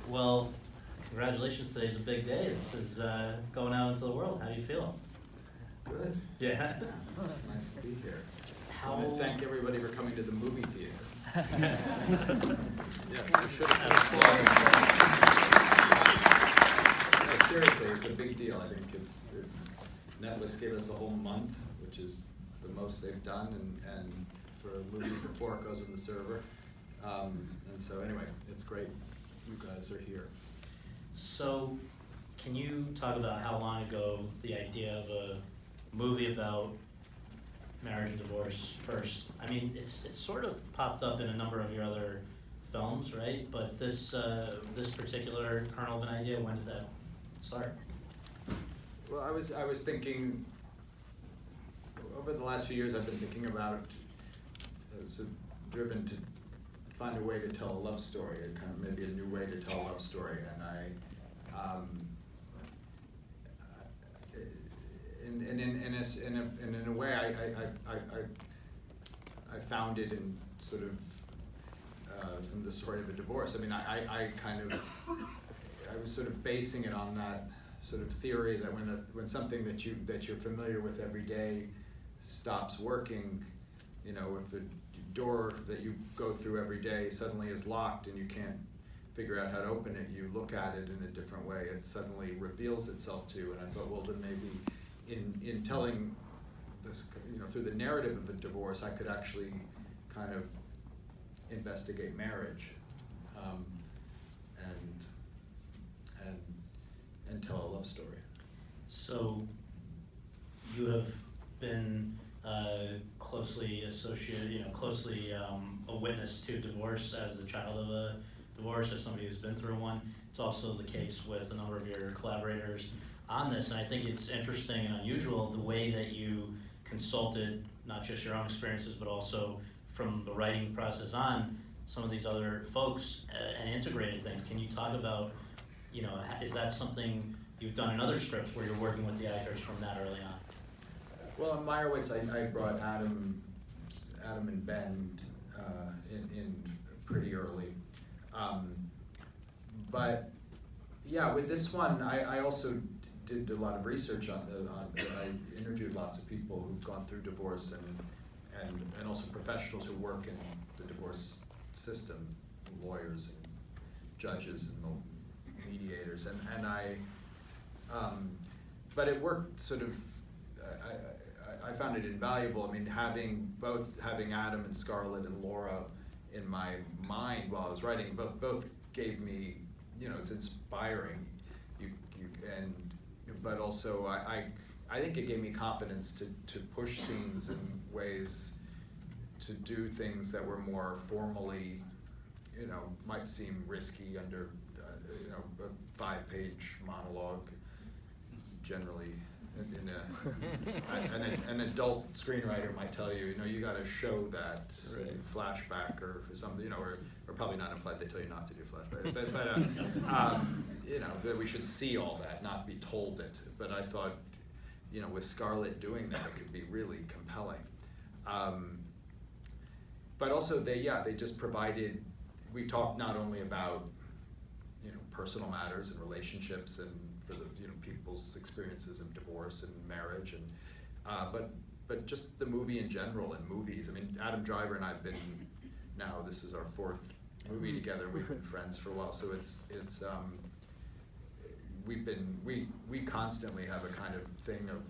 Well, congratulations, today's a big day. This is going out into the world. How do you feel? Good. Yeah. It's nice to be here. How... I want to thank everybody for coming to the movie theater. Yes. Yes, you should have. No, seriously, it's a big deal. I think it's Netflix gave us a whole month, which is the most they've done, and for a movie before it goes in the server. And so anyway, it's great you guys are here. So, can you talk about how long ago the idea of a movie about marriage and divorce first? I mean, it's sort of popped up in a number of your other films, right? But this particular kernel of an idea, when did that start? Well, I was thinking over the last few years. I've been thinking about it. I was driven to find a way to tell a love story, and kind of maybe a new way to tell a love story. And in a way, I found it in sort of in the story of a divorce. I mean, I was sort of basing it on that sort of theory that when something that you're familiar with every day stops working, you know, if the door that you go through every day suddenly is locked and you can't figure out how to open it, you look at it in a different way. It suddenly reveals itself to you. And I thought, well, then maybe in telling this, you know, through the narrative of a divorce, I could actually kind of investigate marriage, and tell a love story. So, you have been closely associated, you know, closely a witness to divorce as the child of a divorce, as somebody who's been through one. It's also the case with a number of your collaborators on this, and I think it's interesting and unusual the way that you consulted not just your own experiences, but also from the writing process on some of these other folks and integrated things. Can you talk about, you know, is that something you've done in other scripts where you're working with the actors from that early on? Well, in Meyerowitz, I brought Adam and Ben in pretty early. But yeah, with this one, I also did a lot of research on I interviewed lots of people who've gone through divorce and also professionals who work in the divorce system, lawyers and judges and mediators, but it worked sort of. I found it invaluable. I mean, having Adam and Scarlett and Laura in my mind while I was writing, both gave me, you know, it's inspiring. But also I think it gave me confidence to push scenes in ways to do things that were more formally, you know, might seem risky under, you know, a 5-page monologue. Generally, an adult screenwriter might tell you, you know, you got to show that flashback or something, you know, or probably not implied. They tell you not to do flashback, but you know, that we should see all that, not be told it. But I thought, you know, with Scarlett doing that, it could be really compelling. But also, they just provided. We talked not only about, you know, personal matters and relationships and for the, you know, people's experiences of divorce and marriage, and but just the movie in general and movies. I mean, Adam Driver and I've been, now this is our 4th movie together. We've been friends for a while, so it's we constantly have a kind of thing of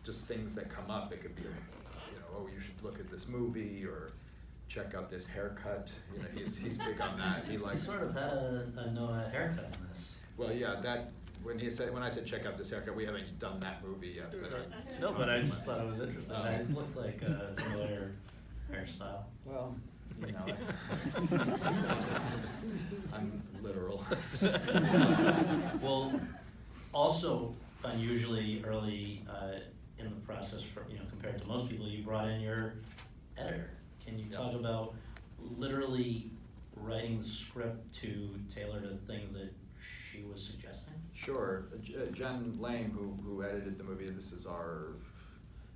just things that come up. It could be, you know, oh, you should look at this movie or check out this haircut. You know, he's big on that. He likes. You sort of had a Noah haircut in this. Well, yeah, that. When I said check out this haircut, we haven't done that movie yet. No, but I just thought it was interesting. It looked like a familiar hairstyle. Well, you know, I'm literal. Well, also unusually early in the process, for, you know, compared to most people, you brought in your editor. Can you talk about literally writing the script to tailor to things that she was suggesting? Sure. Jen Lame, who edited the movie, this is our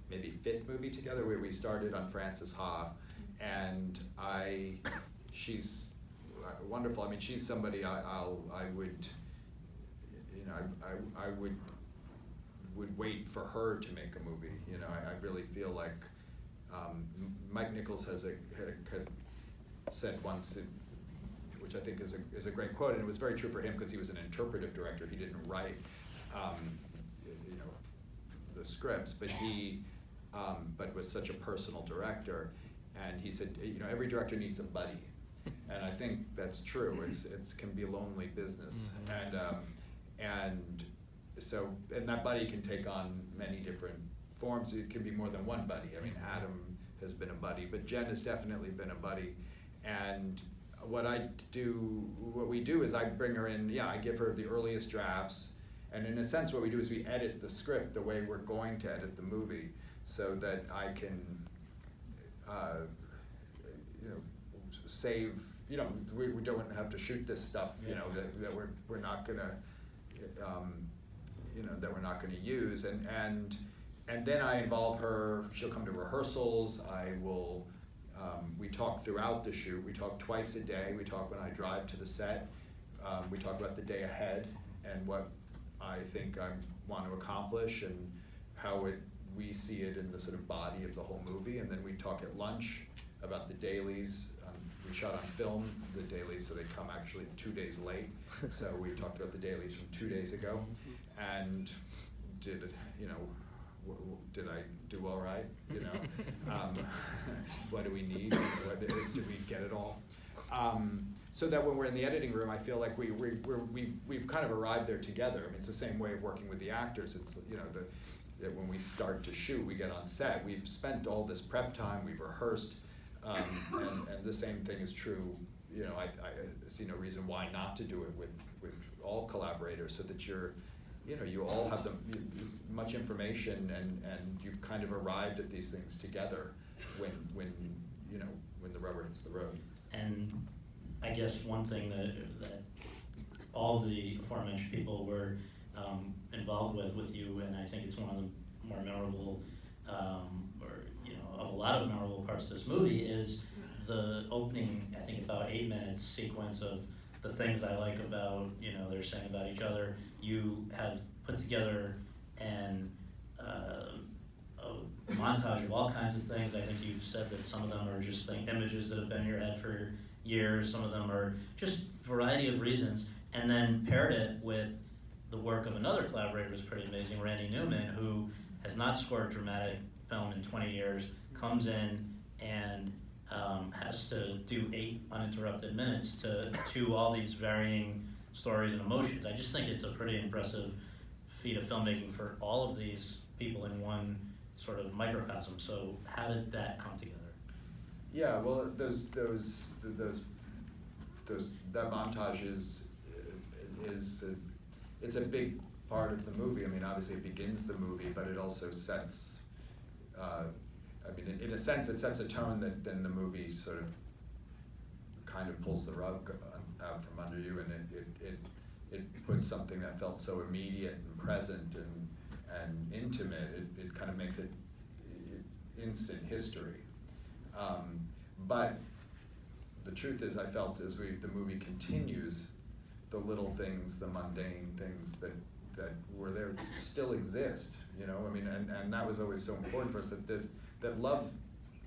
maybe 5th movie together. We started on Frances Ha, and she's wonderful. I mean, she's somebody I would, you know, I would wait for her to make a movie. You know, I really feel like Mike Nichols had said once, which I think is a great quote, and it was very true for him because he was an interpretive director. He didn't write, you know, the scripts, but he, but was such a personal director. And he said, you know, every director needs a buddy, and I think that's true. It can be a lonely business, and so that buddy can take on many different forms. It can be more than one buddy. I mean, Adam has been a buddy, but Jen has definitely been a buddy. And what we do is I bring her in. Yeah, I give her the earliest drafts, and in a sense, what we do is we edit the script the way we're going to edit the movie, so that I can, you know, save. You know, we don't have to shoot this stuff. You know, that we're not gonna, you know, that we're not gonna use. And then I involve her. She'll come to rehearsals. I will. We talk throughout the shoot. We talk twice a day. We talk when I drive to the set. We talk about the day ahead and what I think I want to accomplish and how we see it in the sort of body of the whole movie. And then we talk at lunch about the dailies. We shot on film the dailies, so they come actually 2 days late. So we talked about the dailies from 2 days ago, and did I do all right? You know, what do we need? Did we get it all? So that when we're in the editing room, I feel like we've kind of arrived there together. I mean, it's the same way of working with the actors. It's, you know, that when we start to shoot, we get on set. We've spent all this prep time. We've rehearsed, and the same thing is true. You know, I see no reason why not to do it with all collaborators, so that you know, you all have as much information, and you've kind of arrived at these things together when you know, when the rubber hits the road. And I guess one thing that all the aforementioned people were involved with you, and I think it's one of the more memorable, or you know, of a lot of memorable parts of this movie, is the opening, I think about 8 minutes sequence of the things I like about, you know, they're saying about each other. You have put together a montage of all kinds of things. I think you've said that some of them are just images that have been in your head for years. Some of them are just a variety of reasons. And then paired it with the work of another collaborator who's pretty amazing, Randy Newman, who has not scored dramatic film in 20 years, comes in and has to do 8 uninterrupted minutes to all these varying stories and emotions. I just think it's a pretty impressive feat of filmmaking for all of these people in one sort of microcosm. So how did that come together? Yeah, well, that montage is it's a big part of the movie. I mean, obviously it begins the movie, but it also sets. I mean, in a sense, it sets a tone that then the movie sort of kind of pulls the rug out from under you, and it puts something that felt so immediate and present and intimate. It kind of makes it instant history. But the truth is, I felt as the movie continues, the little things, the mundane things that were there still exist. You know, I mean, and that was always so important for us, that love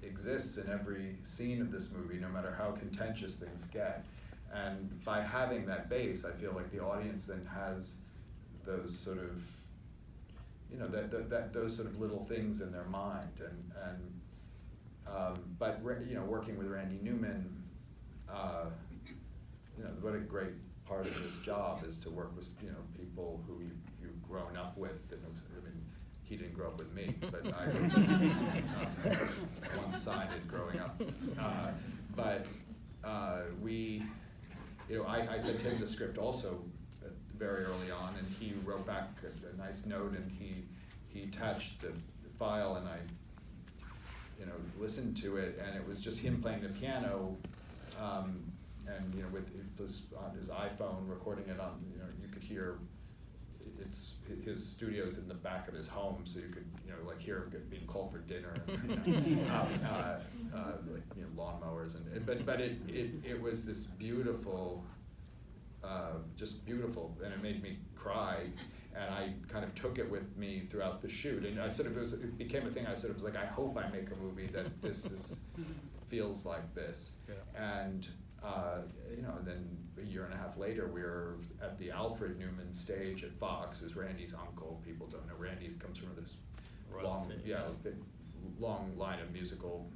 exists in every scene of this movie, no matter how contentious things get. And by having that base, I feel like the audience then has those sort of, you know, that those sort of little things in their mind. But you know, working with Randy Newman, you know, what a great part of this job is to work with, you know, people who you've grown up with. And I mean, he didn't grow up with me, but it's one-sided growing up. But we, you know, I sent him the script also very early on, and he wrote back a nice note, and he attached the file, and I, you know, listened to it, and it was just him playing the piano, and you know, with it was on his iPhone recording it on, you know, you could hear his studio's in the back of his home, so you could, you know, like hear him being called for dinner, and, like, you know, lawnmowers, but it was this beautiful, just beautiful, and it made me cry, and I kind of took it with me throughout the shoot, and it became a thing. I sort of was like, I hope I make a movie that feels like this, and. You know, and then a year and a half later, we were at the Alfred Newman stage at Fox. Who's Randy's uncle. People don't know. Randy comes from this long line of musical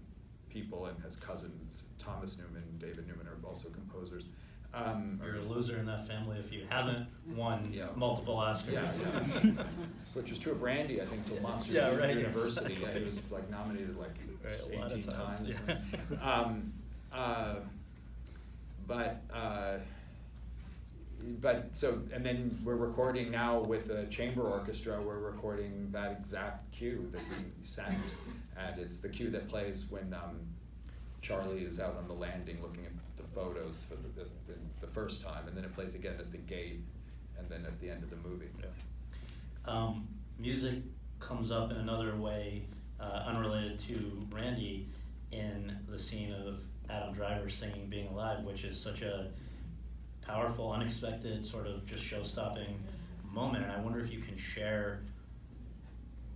people, and has cousins. Thomas Newman, David Newman are also composers. You're a loser in that family if you haven't won multiple Oscars. Yeah. Which was true of Randy, I think, till Monsters University. Exactly. Yeah, he was like nominated like 18 times. Or something. But so, and then we're recording now with a chamber orchestra, we're recording that exact cue that we sent, and it's the cue that plays when Charlie is out on the landing looking at the photos for the first time, and then it plays again at the gate, and then at the end of the movie. Yeah. Music comes up in another way, unrelated to Randy, in the scene of Adam Driver singing "Being Alive," which is such a powerful, unexpected, sort of just show-stopping moment. And I wonder if you can share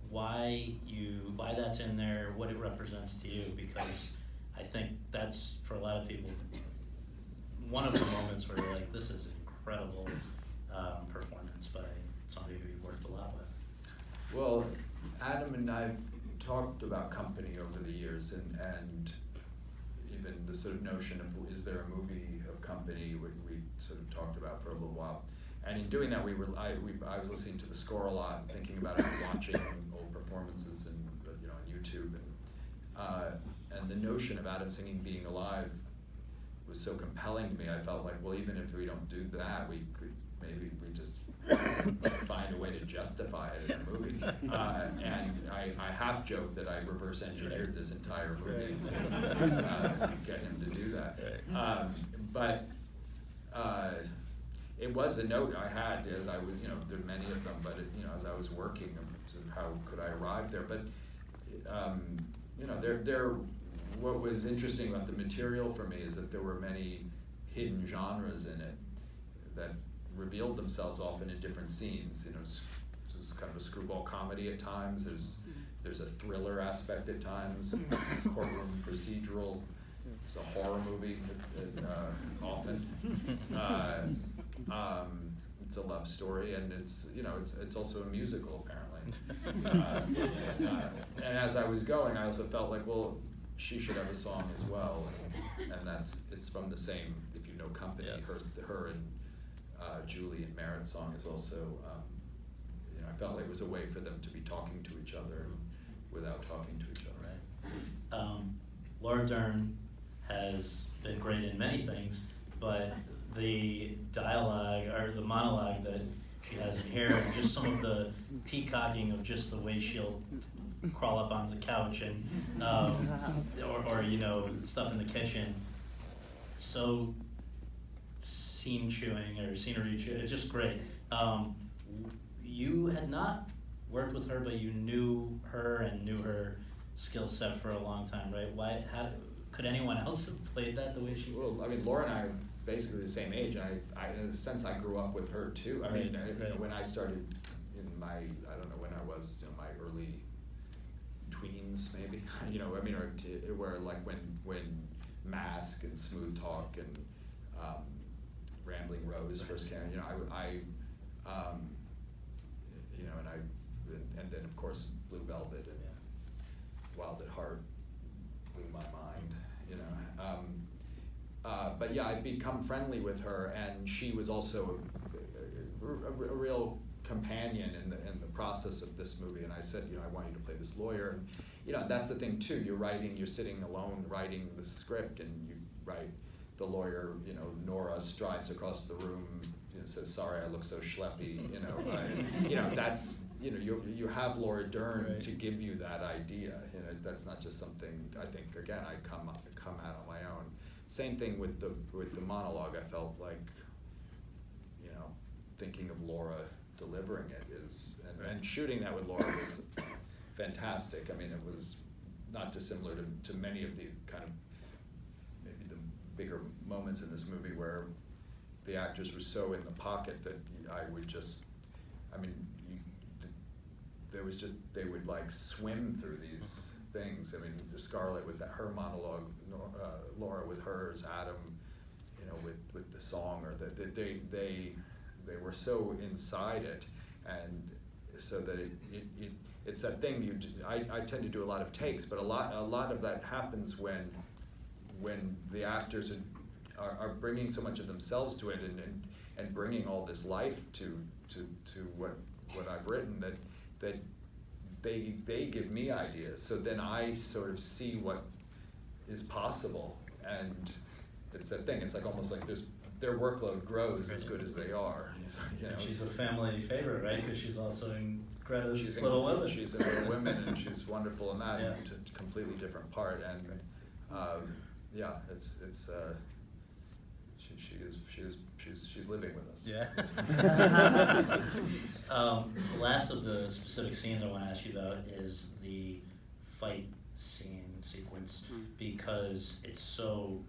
why that's in there, what it represents to you, because I think that's, for a lot of people, one of the moments where you're like, this is an incredible performance by somebody who you've worked a lot with. Well, Adam and I talked about company over the years, and even the sort of notion of, is there a movie of company, we sort of talked about for a little while. And in doing that, I was listening to the score a lot, and thinking about it, watching old performances and, you know, on YouTube, and the notion of Adam singing "Being Alive" was so compelling to me. I felt like, well, even if we don't do that, we could maybe we just find a way to justify it in a movie. And I half joke that I reverse engineered this entire movie to get him to do that. But it was a note I had as I was, you know, there are many of them, but you know, as I was working, sort of how could I arrive there? But you know, what was interesting about the material for me is that there were many hidden genres in it that revealed themselves often in different scenes. You know, there's kind of a screwball comedy at times. There's a thriller aspect at times. Courtroom procedural. It's a horror movie often. It's a love story, and it's, you know, it's also a musical apparently. And as I was going, I also felt like, well, she should have a song as well, and it's from the same, if you know company. Yes. Her and Julie and Merritt's song is also, you know, I felt like it was a way for them to be talking to each other without talking to each other. Right. Laura Dern has been great in many things, but the dialogue or the monologue that she has in here, and just some of the peacocking of just the way she'll crawl up onto the couch and or you know, stuff in the kitchen, so scene chewing or scenery chewing. It's just great. You had not worked with her, but you knew her and knew her skill set for a long time, right? Could anyone else have played that the way she? Well, I mean, Laura and I are basically the same age, and I in a sense I grew up with her too. I mean, you know, when I started in my, I don't know when I was, you know, my early tweens maybe, you know, I mean, where like when Mask and Smooth Talk and Rambling Rose first came, you know, you know, and then of course Blue Velvet and Wild at Heart blew my mind, you know. But yeah, I'd become friendly with her, and she was also a real companion in the process of this movie. And I said, you know, I want you to play this lawyer. And, you know, that's the thing too. You're sitting alone writing the script, and you write the lawyer. You know, Nora strides across the room, you know, says, "Sorry, I look so schleppy." You know, you know, that's, you know, you have Laura Dern to give you that idea. You know, that's not just something. I think again, I come out on my own. Same thing with the monologue. I felt like, you know, thinking of Laura delivering it is, and shooting that with Laura was fantastic. I mean, it was not dissimilar to many of the kind of maybe the bigger moments in this movie where the actors were so in the pocket that I would just, I mean, there was just, they would like swim through these things. I mean, Scarlett with her monologue, Laura with hers, Adam, you know, with the song, or they were so inside it, and so that it's that thing I tend to do a lot of takes, but a lot of that happens when the actors are bringing so much of themselves to it and bringing all this life to what I've written, that they give me ideas, so then I sort of see what is possible, and it's that thing. It's like almost like their workload grows as good as they are. You know? She's a family favorite, right? Because she's also in Greta's Little Women. She's in Little Women, and she's wonderful in that. Yeah. It's a completely different part, and yeah, it's she's living with us. Yeah. The last of the specific scenes I want to ask you about is the fight scene sequence, because it's so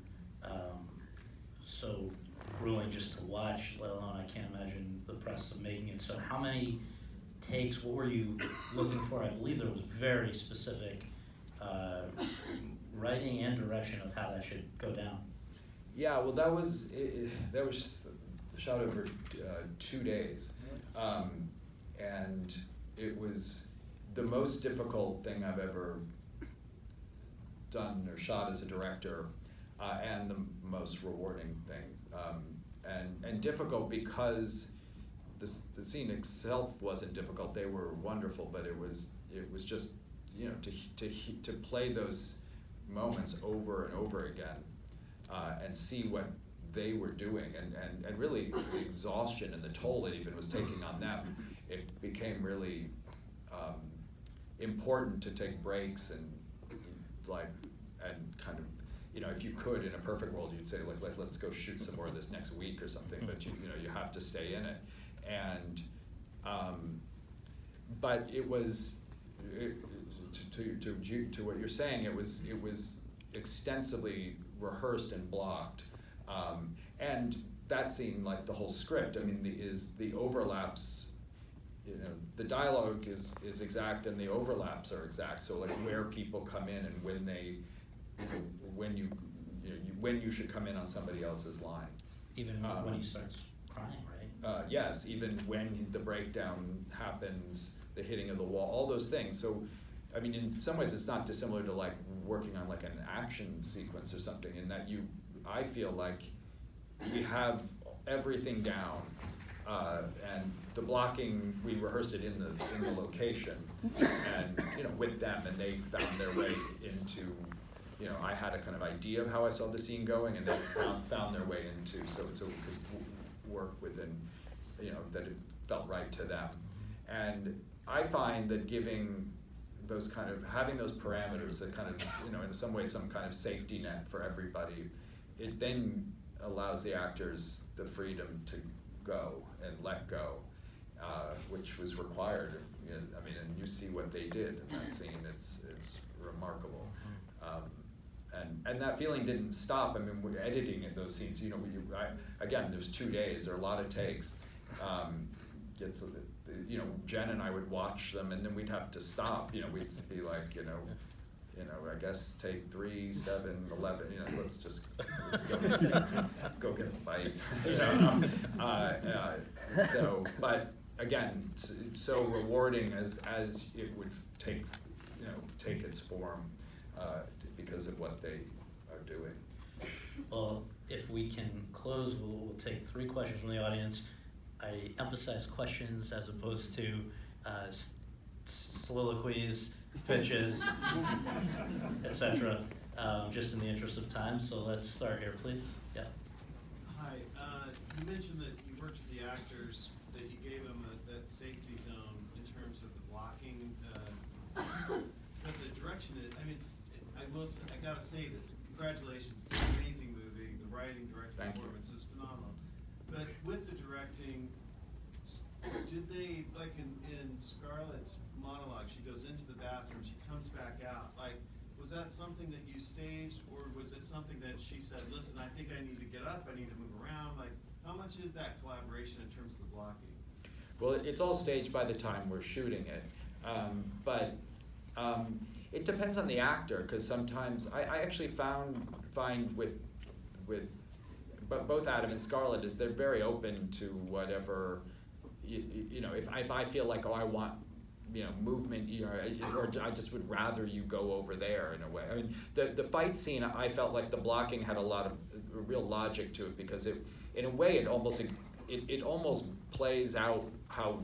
grueling just to watch, let alone I can't imagine the process of making it. So how many takes, what were you looking for? I believe there was very specific writing and direction of how that should go down. Yeah, well, that was shot over 2 days, and it was the most difficult thing I've ever done or shot as a director, and the most rewarding thing, and difficult because the scene itself wasn't difficult. They were wonderful, but it was just, you know, to play those moments over and over again, and see what they were doing, and really the exhaustion and the toll it even was taking on them. It became really important to take breaks and kind of, you know, if you could, in a perfect world, you'd say, like, let's go shoot some more of this next week or something, but you know, you have to stay in it. And but it was, to what you're saying, it was extensively rehearsed and blocked, and that scene, like the whole script, I mean, the overlaps, you know, the dialogue is exact and the overlaps are exact. So like where people come in and when they, you know, when you should come in on somebody else's line. Even when he starts crying, right? Yes, even when the breakdown happens, the hitting of the wall, all those things. So, I mean, in some ways, it's not dissimilar to like working on like an action sequence or something, in that I feel like we have everything down, and the blocking, we rehearsed it in the location, and you know, with them, and they found their way into, you know, I had a kind of idea of how I saw the scene going, and they found their way into, so we could work within, you know, that it felt right to them. And I find that giving those kind of, having those parameters that kind of, you know, in some way, some kind of safety net for everybody, it then allows the actors the freedom to go and let go, which was required. You know, I mean, and you see what they did in that scene. It's remarkable. And that feeling didn't stop. I mean, we're editing in those scenes. You know, again, there's 2 days. There are a lot of takes. You know, Jen and I would watch them, and then we'd have to stop. You know, we'd be like, you know, I guess take 3, 7, 11. You know, let's go get a bite. You know? So, but again, it's so rewarding as it would take its form, because of what they are doing. Well, if we can close, we'll take 3 questions from the audience. I emphasize questions as opposed to soliloquies, pitches, etc., just in the interest of time. So let's start here, please. Yeah. Hi. You mentioned that you worked with the actors, that you gave them that safety zone in terms of the blocking. But the direction, I gotta say this. Congratulations! It's an amazing movie. The writing, directing, performance is phenomenal. But with the directing, did they, like in Scarlett's monologue, she goes into the bathroom, she comes back out, like, was that something that you staged, or was it something that she said, listen, I think I need to get up, I need to move around, like, how much is that collaboration in terms of the blocking? Well, it's all staged by the time we're shooting it, but it depends on the actor, because sometimes I actually find with both Adam and Scarlett is they're very open to whatever, you know, if I feel like, oh, I want, you know, movement, you know, or I just would rather you go over there in a way. I mean, the fight scene, I felt like the blocking had a lot of real logic to it, because it, in a way, it almost plays out how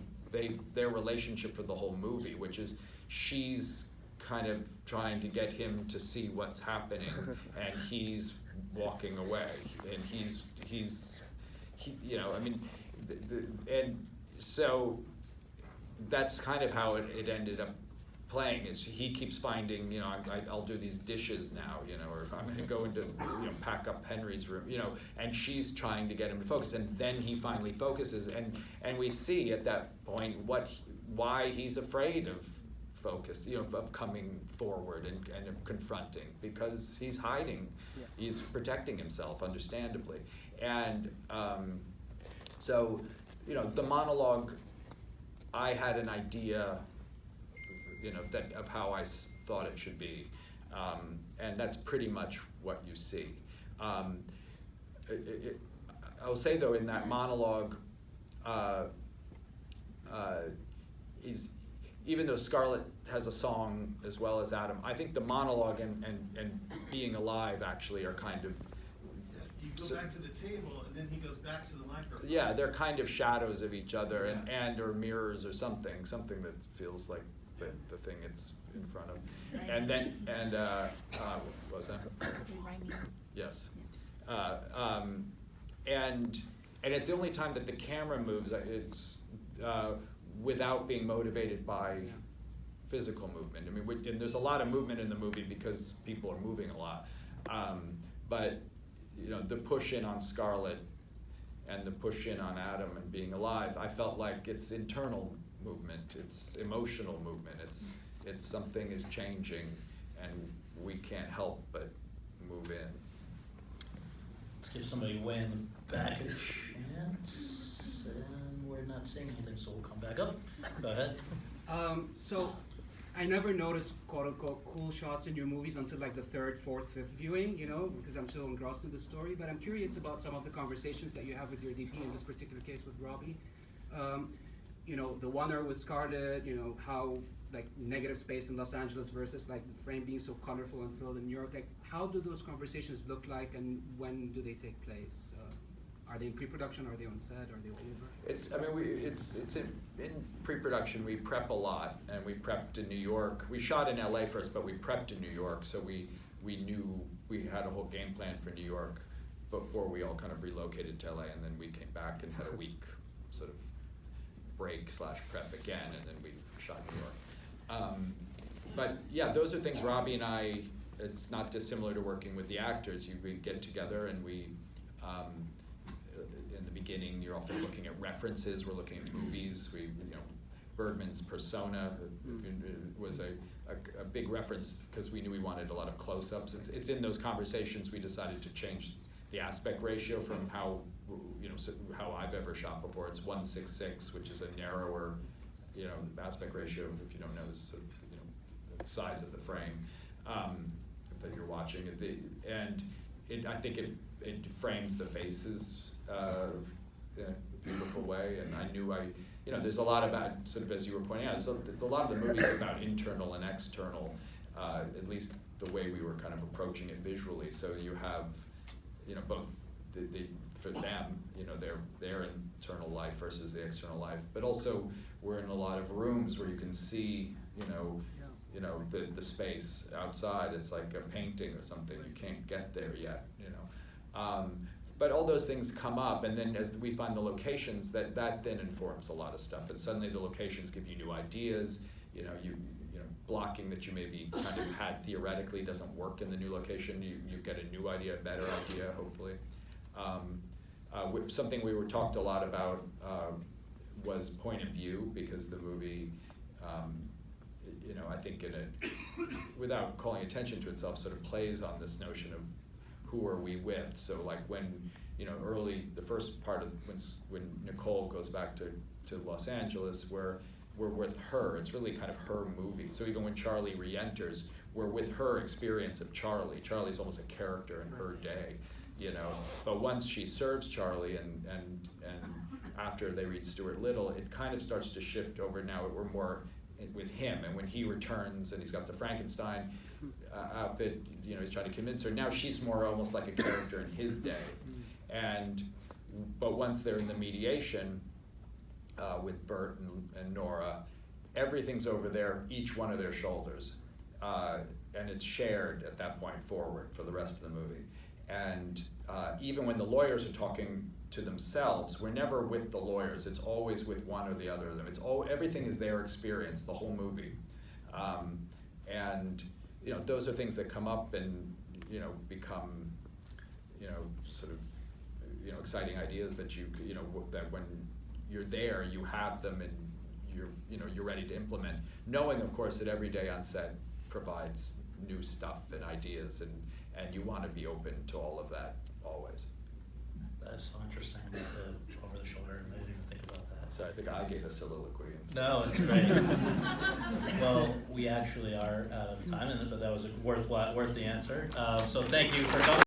their relationship for the whole movie, which is she's kind of trying to get him to see what's happening, and he's walking away, and he's you know, I mean, and so that's kind of how it ended up playing, is he keeps finding, you know, I'll do these dishes now, you know, or I'm going to go into, you know, pack up Henry's room, you know, and she's trying to get him to focus, and then he finally focuses, and we see at that point why he's afraid of focus, you know, of coming forward and of confronting, because he's hiding, he's protecting himself, understandably, and so, you know, the monologue, I had an idea, you know, of how I thought it should be, and that's pretty much what you see. I'll say though, in that monologue, even though Scarlett has a song as well as Adam, I think the monologue and being alive actually are kind of. You go back to the table, and then he goes back to the microphone. Yeah, they're kind of shadows of each other, and or mirrors or something that feels like the thing it's in front of. And then, what was that? Yes. And it's the only time that the camera moves, it's without being motivated by physical movement. I mean, and there's a lot of movement in the movie because people are moving a lot. But you know, the push in on Scarlett and the push in on Adam and being alive, I felt like it's internal movement, it's emotional movement, it's something is changing, and we can't help but move in. Let's give somebody way in the back a chance, and we're not seeing anything, so we'll come back up. Go ahead. So I never noticed quote-unquote cool shots in your movies until like the third, fourth, fifth viewing, you know, because I'm so engrossed in the story. But I'm curious about some of the conversations that you have with your DP, in this particular case with Robbie. You know, the wonder with Scarlett, you know, how like negative space in Los Angeles versus like the frame being so colorful and filled in New York. Like, how do those conversations look like, and when do they take place? Are they in pre-production? Are they on set? Are they over? It's in pre-production. We prep a lot, and we prepped in New York. We shot in LA first, but we prepped in New York, so we knew we had a whole game plan for New York before we all kind of relocated to LA, and then we came back and had a week sort of break/prep again, and then we shot New York. But yeah, those are things Robbie and I. It's not dissimilar to working with the actors. We get together and we. In the beginning, you're often looking at references. We're looking at movies. Bergman's Persona was a big reference because we knew we wanted a lot of close-ups. It's in those conversations we decided to change the aspect ratio from how how I've ever shot before. It's 1:6:6, which is a narrower aspect ratio if you don't know the size of the frame that you're watching. I think it frames the faces in a beautiful way, and I knew there's a lot about, sort of as you were pointing out, a lot of the movies about internal and external, at least the way we were kind of approaching it visually. So you have, both for them, their internal life versus the external life, but also we're in a lot of rooms where you can see, the space outside. It's like a painting or something. You can't get there yet, But all those things come up, and then as we find the locations, that then informs a lot of stuff. And suddenly the locations give you new ideas. Blocking that you maybe kind of had theoretically doesn't work in the new location. You get a new idea, a better idea, hopefully. Something we were talked a lot about was point of view, because the movie, you know, I think without calling attention to itself, sort of plays on this notion of who are we with. So like when, you know, the first part of when Nicole goes back to Los Angeles, we're with her. It's really kind of her movie. So even when Charlie re-enters, we're with her experience of Charlie. Charlie's almost a character in her day, you know. But once she serves Charlie and after they read Stuart Little, it kind of starts to shift over. Now we're more with him, and when he returns and he's got the Frankenstein outfit, you know, he's trying to convince her. Now she's more almost like a character in his day. But once they're in the mediation with Bert and Nora, everything's over there, each one of their shoulders. And it's shared at that point forward for the rest of the movie. And even when the lawyers are talking to themselves, we're never with the lawyers. It's always with one or the other of them. Everything is their experience, the whole movie. And you know, those are things that come up and, you know, become, you know, sort of, you know, exciting ideas that that when you're there, you have them and you're ready to implement, knowing of course that every day on set provides new stuff and ideas, and you want to be open to all of that always. That's so interesting about the over the shoulder. I didn't even think about that. So I think I gave a soliloquy. No, it's great. Well, we actually are out of time, but that was worth the answer. So thank you for coming.